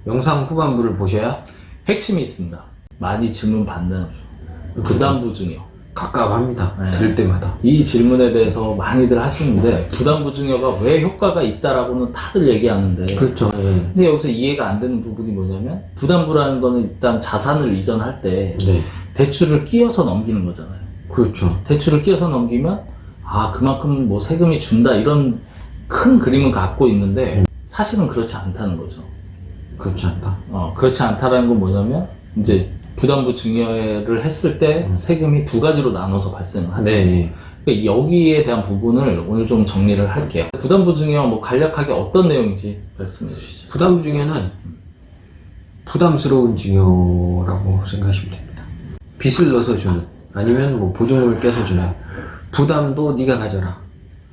영상 후반부를 보셔야 핵심이 있습니다. 많이 질문 받는 부담부 증여. 가깝합니다. 네. 들을 때마다. 이 질문에 대해서 많이들 하시는데 부담부 증여가 왜 효과가 있다라고는 다들 얘기하는데 그렇죠. 예. 근데 여기서 이해가 안 되는 부분이 뭐냐면 부담부라는 거는 일단 자산을 이전할 때 네. 대출을 끼워서 넘기는 거잖아요. 그렇죠. 대출을 끼워서 넘기면 그만큼 뭐 세금이 준다 이런 큰 그림을 갖고 있는데 사실은 그렇지 않다는 거죠. 그렇지 않다. 그렇지 않다라는 건 뭐냐면 이제 부담부 증여를 했을 때 세금이 두 가지로 나눠서 발생을 하죠. 네. 그러니까 여기에 대한 부분을 오늘 좀 정리를 할게요. 부담부 증여 뭐 간략하게 어떤 내용인지 말씀해 주시죠. 부담 중에는 부담스러운 증여라고 생각하시면 됩니다. 빚을 넣어서 주는 아니면 뭐 보증금을 깨서 주는 부담도 네가 가져라.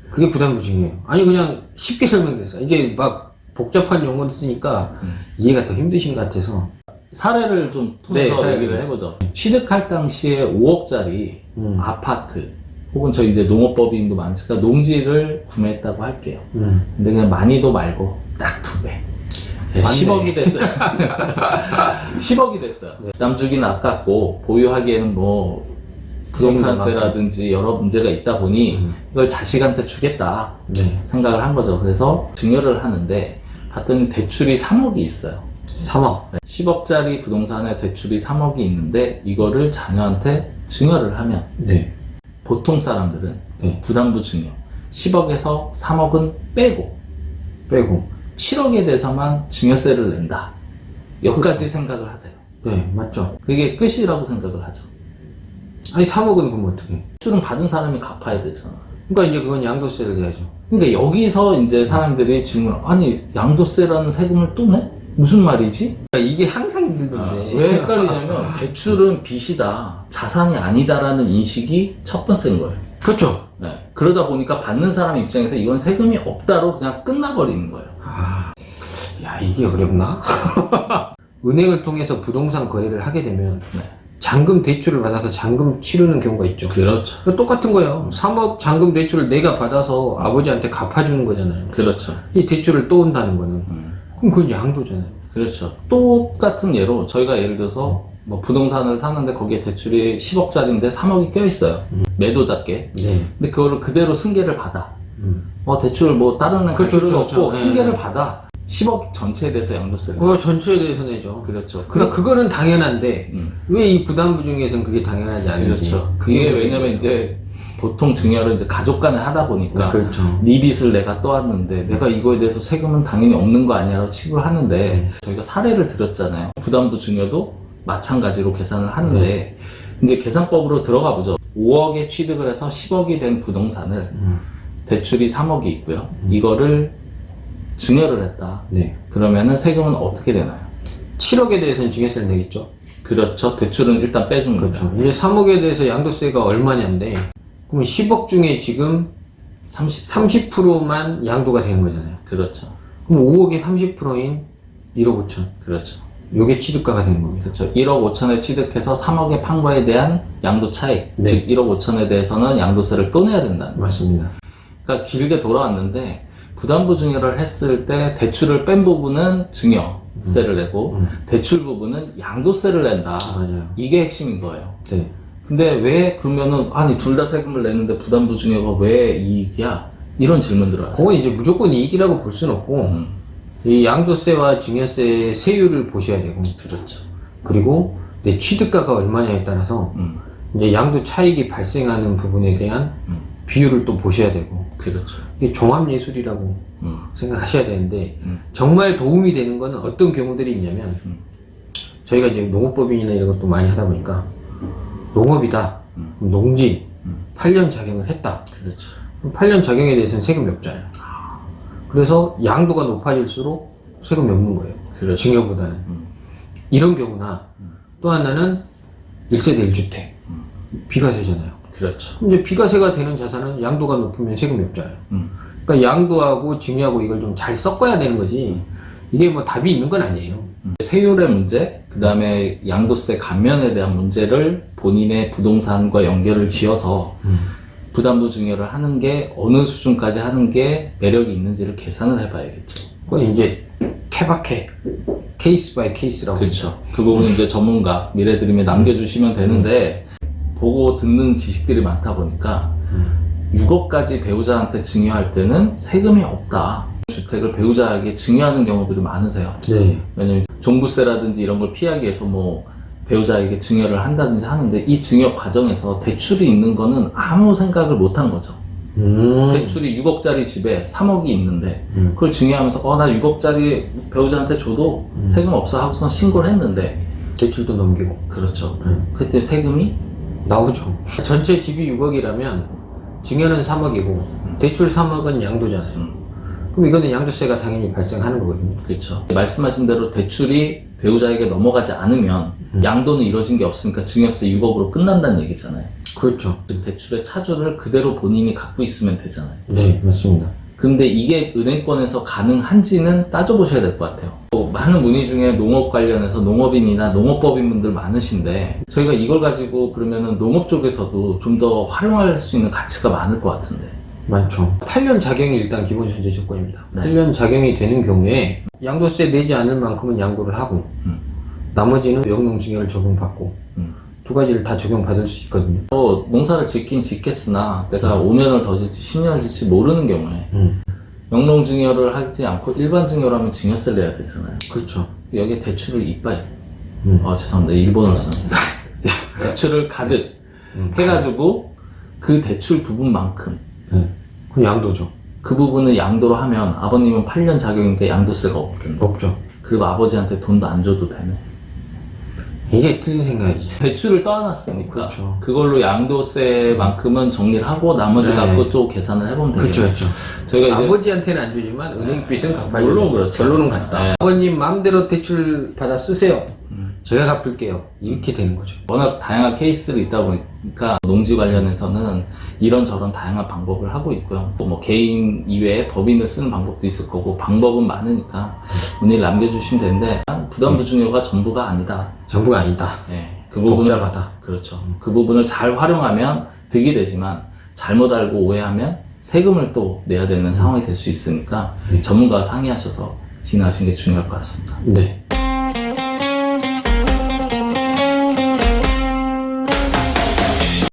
그게 부담부 증여예요. 아니 그냥 쉽게 설명해서 이게 막 복잡한 용어를 쓰니까 이해가 더 힘드신 것 같아서 사례를 좀 통해서 사례를. 얘기를 해보죠. 취득할 당시에 5억짜리 아파트 혹은 저희 이제 농업법인도 많으니까 농지를 구매했다고 할게요. 근데 그냥 많이도 말고 딱 2배. 10억이 됐어요. 10억이 됐어요. 남주기는 아깝고 보유하기에는 뭐 부동산세라든지 여러 문제가 있다 보니 이걸 자식한테 주겠다 네. 생각을 한 거죠. 그래서 증여를 하는데 봤더니 대출이 3억이 있어요. 3억. 10억짜리 부동산에 대출이 3억이 있는데 이거를 자녀한테 증여를 하면 네. 보통 사람들은 네. 부담부 증여 10억에서 3억은 빼고 7억에 대해서만 증여세를 낸다. 여기까지 생각을 하세요. 네, 맞죠. 그게 끝이라고 생각을 하죠. 아니 3억은 그럼 어떻게? 대출은 받은 사람이 갚아야 되잖아. 그러니까 이제 그건 양도세를 내야죠. 그러니까 여기서 이제 사람들이 질문, 아니 양도세라는 세금을 또 내? 무슨 말이지? 그러니까 이게 항상 힘들던데. 왜 헷갈리냐면 대출은 빚이다, 자산이 아니다라는 인식이 첫 번째인 거예요. 그렇죠. 네. 그러다 보니까 받는 사람 입장에서 이건 세금이 없다로 그냥 끝나버리는 거예요. 야 이게 어렵나? 은행을 통해서 부동산 거래를 하게 되면 네. 잔금 대출을 받아서 잔금 치르는 경우가 있죠. 그렇죠. 똑같은 거예요. 3억 잔금 대출을 내가 받아서 아버지한테 갚아주는 거잖아요. 그렇죠. 이 대출을 또 온다는 거는 그럼 그건 양도잖아요. 그렇죠. 똑같은 예로 저희가 예를 들어서 뭐 부동산을 사는데 거기에 대출이 10억짜리인데 3억이 껴있어요. 매도자께. 네. 근데 그거를 그대로 승계를 받아. 대출 뭐 다른 애 그렇죠, 필요 그렇죠. 없고 네. 승계를 받아. 10억 전체에 대해서 양도세를. 그거 전체에 대해서 내죠. 그렇죠. 그러니까 그거는 당연한데 음. 왜 이 부담부 중에서는 그게 당연하지 않은지. 그렇죠. 그게 왜냐면 이제 보통 증여를 이제 가족 간에 하다 보니까 그렇죠. 네 빚을 내가 떠왔는데 내가 이거에 대해서 세금은 당연히 없는 거 아니야라고 치부를 하는데 저희가 사례를 드렸잖아요. 부담부 증여도 마찬가지로 계산을 하는데 이제 계산법으로 들어가 보죠. 5억에 취득을 해서 10억이 된 부동산을 대출이 3억이 있고요. 이거를 증여를 했다. 네. 그러면은 세금은 어떻게 되나요? 7억에 대해서는 증여세를 내겠죠. 그렇죠. 대출은 일단 빼준 거죠. 그렇죠. 이제 3억에 대해서 양도세가 얼마냐인데 그러면 10억 중에 지금 30%만 양도가 되는 거잖아요. 그렇죠. 그럼 5억의 30%인 1억 5천. 그렇죠. 요게 취득가가 되는 겁니다. 그렇죠. 1억 5천에 취득해서 3억의 판 거에 대한 양도 차익, 네. 즉 1억 5천에 대해서는 양도세를 또 내야 된다. 맞습니다. 그러니까 길게 돌아왔는데 부담부 증여를 했을 때 대출을 뺀 부분은 증여세를 내고 대출 부분은 양도세를 낸다. 맞아요. 이게 핵심인 거예요. 네. 근데 왜 그러면은 아니 둘 다 세금을 내는데 부담부 증여가 왜 이익이야? 이런 질문 들어왔어요. 그건 이제 무조건 이익이라고 볼 수는 없고 이 양도세와 증여세의 세율을 보셔야 되고 그렇죠. 그리고 내 취득가가 얼마냐에 따라서 이제 양도 차익이 발생하는 부분에 대한 비율을 또 보셔야 되고 그렇죠. 이게 종합예술이라고 생각하셔야 되는데 정말 도움이 되는 거는 어떤 경우들이 있냐면 저희가 이제 농업법인이나 이런 것도 많이 하다 보니까 농업이다, 그럼 농지 8년 작용을 했다. 그렇죠. 그럼 8년 작용에 대해서는 세금이 없잖아요. 그래서 양도가 높아질수록 세금이 없는 거예요. 그렇죠. 증여보다는. 이런 경우나 또 하나는 1세대 1주택 비과세잖아요. 그렇죠. 이제 비과세가 되는 자산은 양도가 높으면 세금이 없잖아요. 그러니까 양도하고 증여하고 이걸 좀 잘 섞어야 되는 거지. 이게 뭐 답이 있는 건 아니에요. 세율의 문제, 그 다음에 양도세 감면에 대한 문제를 본인의 부동산과 연결을 지어서 부담부 증여를 하는 게 어느 수준까지 하는 게 매력이 있는지를 계산을 해봐야겠죠. 그건 이제 케바케 케이스 바이 케이스라고. 그렇죠. 그 부분은 이제 전문가, 미래드림에 남겨주시면 되는데, 보고 듣는 지식들이 많다 보니까, 6억까지 배우자한테 증여할 때는 세금이 없다. 주택을 배우자에게 증여하는 경우들이 많으세요. 네. 왜냐면 종부세라든지 이런 걸 피하기 위해서 뭐 배우자에게 증여를 한다든지 하는데 이 증여 과정에서 대출이 있는 거는 아무 생각을 못 한 거죠. 대출이 6억짜리 집에 3억이 있는데 그걸 증여하면서 나 6억짜리 배우자한테 줘도 세금 없어 하고서 신고를 했는데 대출도 넘기고. 그렇죠. 그때 세금이 나오죠. 전체 집이 6억이라면 증여는 3억이고 대출 3억은 양도잖아요. 그럼 이거는 양도세가 당연히 발생하는 거거든요. 그렇죠. 말씀하신 대로 대출이 배우자에게 넘어가지 않으면 양도는 이루어진 게 없으니까 증여세 6억으로 끝난다는 얘기잖아요. 그렇죠. 대출의 차주를 그대로 본인이 갖고 있으면 되잖아요. 네, 맞습니다. 근데 이게 은행권에서 가능한지는 따져보셔야 될 것 같아요. 많은 문의 중에 농업 관련해서 농업인이나 농업법인분들 많으신데 저희가 이걸 가지고 그러면은 농업 쪽에서도 좀 더 활용할 수 있는 가치가 많을 것 같은데. 많죠. 8년 작용이 일단 기본 전제 조건입니다. 네. 8년 작용이 되는 경우에 양도세 내지 않을 만큼은 양도를 하고 나머지는 영농증여를 적용받고 두 가지를 다 적용받을 수 있거든요. 농사를 짓긴 짓겠으나 내가 5년을 더 짓지 10년을 짓지 모르는 경우에 영농증여를 하지 않고 일반 증여를 하면 증여세를 내야 되잖아요. 그렇죠. 여기에 대출을 이빠이 죄송합니다. 일본어를 썼습니다. 대출을 가득 해가지고 그 대출 부분만큼 그럼 양도죠. 그 부분을 양도로 하면 아버님은 8년 작용이니까 양도세가 없던데. 없죠. 그리고 아버지한테 돈도 안 줘도 되네. 이게 틀린 생각이지. 대출을 떠안았으니까 그렇죠. 그걸로 양도세만큼은 정리를 하고 나머지 네. 갖고 또 계산을 해보면 되겠죠. 그렇죠, 그렇죠. 저희가 이제 아버지한테는 안 주지만 은행빚은 갚아야 물론 그렇죠. 결론은 같다. 네. 아버님 마음대로 대출 받아 쓰세요. 제가 갚을게요. 이렇게 되는 거죠. 워낙 다양한 케이스를 있다 보니까 농지 관련해서는 이런저런 다양한 방법을 하고 있고요. 또 뭐 개인 이외에 법인을 쓰는 방법도 있을 거고 방법은 많으니까 문의를 남겨주시면 되는데 부담부증여가 전부가 아니다. 전부가 아니다. 네, 그 부분을 복잡하다. 그렇죠. 그 부분을 잘 활용하면 득이 되지만 잘못 알고 오해하면 세금을 또 내야 되는 상황이 될 수 있으니까 전문가와 상의하셔서 진행하시는 게 중요할 것 같습니다. 네.